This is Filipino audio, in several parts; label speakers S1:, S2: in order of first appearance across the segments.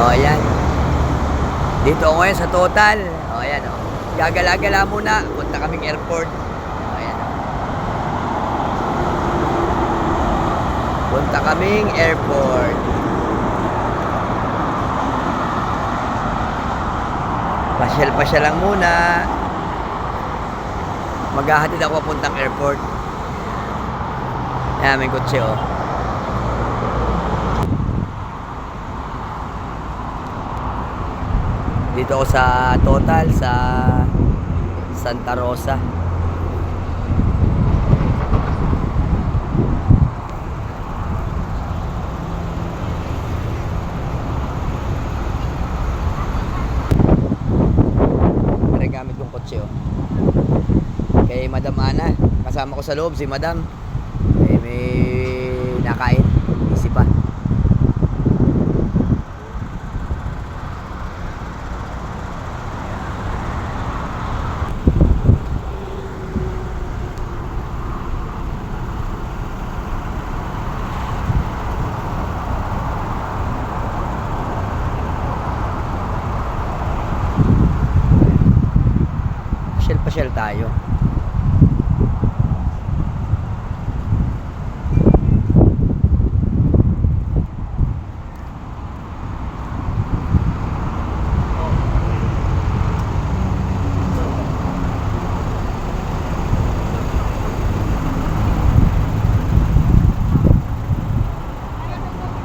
S1: O, ayan. Dito ako ngayon sa Total. O, ayan o. Gagala-gala muna. Punta kaming airport. O, ayan o. Punta kaming airport. Pasyal-pasyal lang muna. Maghahatid ako papuntang airport. Ayan, may kotse o. Dito ako sa Total sa Santa Rosa. Gamit yung kotse oh. Kay Madam Ana, kasama ko sa loob si Madam. May nakain, isip pa. Pasyal tayo.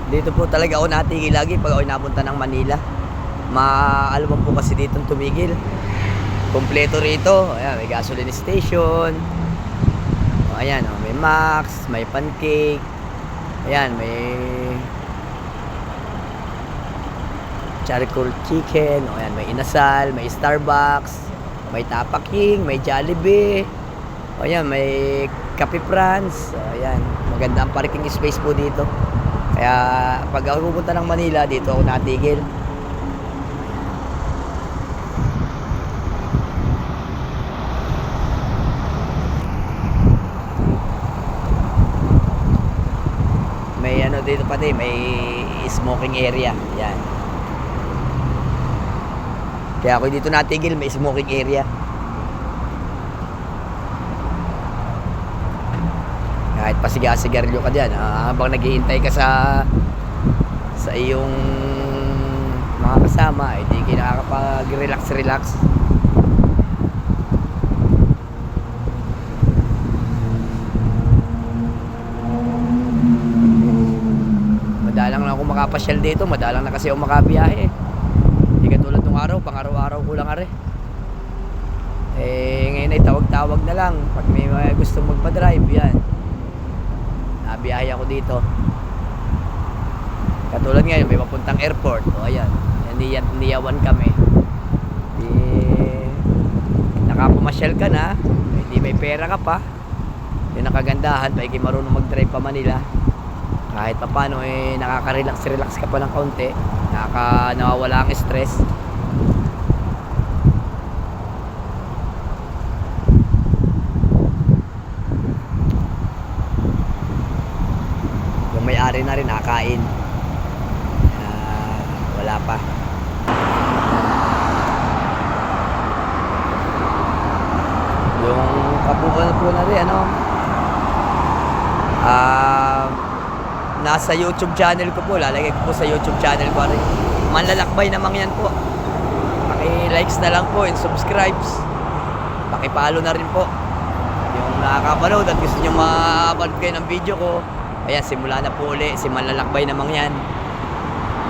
S1: Dito po talaga ako natigil lagi pag ako napunta ng Manila. Maaalaman po kasi dito tumigil. Kompleto rito. Ayan, may gasoline station. O, ayan, o, may Max, may Pancake. Ayan, may charcoal chicken. O, ayan, may Inasal, may Starbucks, may Tapa King, may Jollibee. O, ayan, may Cafe France. O, ayan, maganda ang parking space po dito. Kaya pag ako pupunta ng Manila, dito ako natigil. May ano dito pati, may smoking area. Yan. Kaya ako dito natigil, may smoking area. Kahit pasiga-sigarilyo ka diyan, habang naghihintay ka sa iyong mga kasama, hindi ka nakakapag-relax. Madalang na ako makapasyal dito, madalang na kasi ako makabiyahe. Hindi katulad nung araw, pang-araw-araw ko lang are. Ngayon ay tawag-tawag na lang pag may gusto magpa-drive, yan. Nabiyahe ako dito. Katulad ngayon, may papuntang airport. O ayan, niyawan kami. Nakapamasyal ka na, hindi may pera ka pa. Yung nakagandahan, may marunong mag-drive pa Manila. Kahit pa paano nakaka-relax ka pa ng kaunti, nawawala ang stress. Yung may-ari na rin nakakain, wala pa. Yung kapuan po na rin nasa YouTube channel ko po, lalagay ko po sa YouTube channel ko rin. Manlalakbay namang yan po. Paki-likes na lang po and subscribes. Paki-follow na rin po. Yung nakakapanood at gusto nyo ma-upload kayo ng video ko, ayan, simula na po uli. Si Manlalakbay namang yan.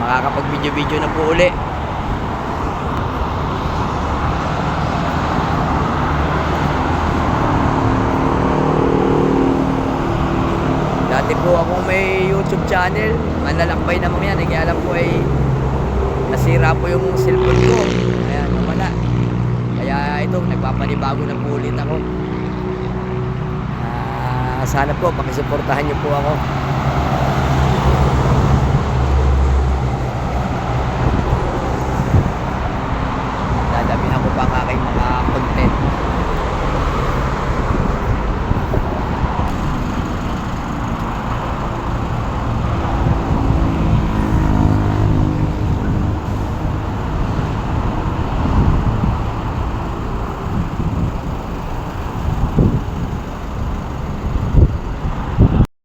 S1: Makakapag-video-video na po uli. Dati po ako may YouTube channel, Manlalakbay namang yan. Kaya alam po nasira po yung cellphone ko. Ayan, wala. Kaya ito, nagpapanibago na po ulit ako. Sana po, pakisuportahan niyo po ako.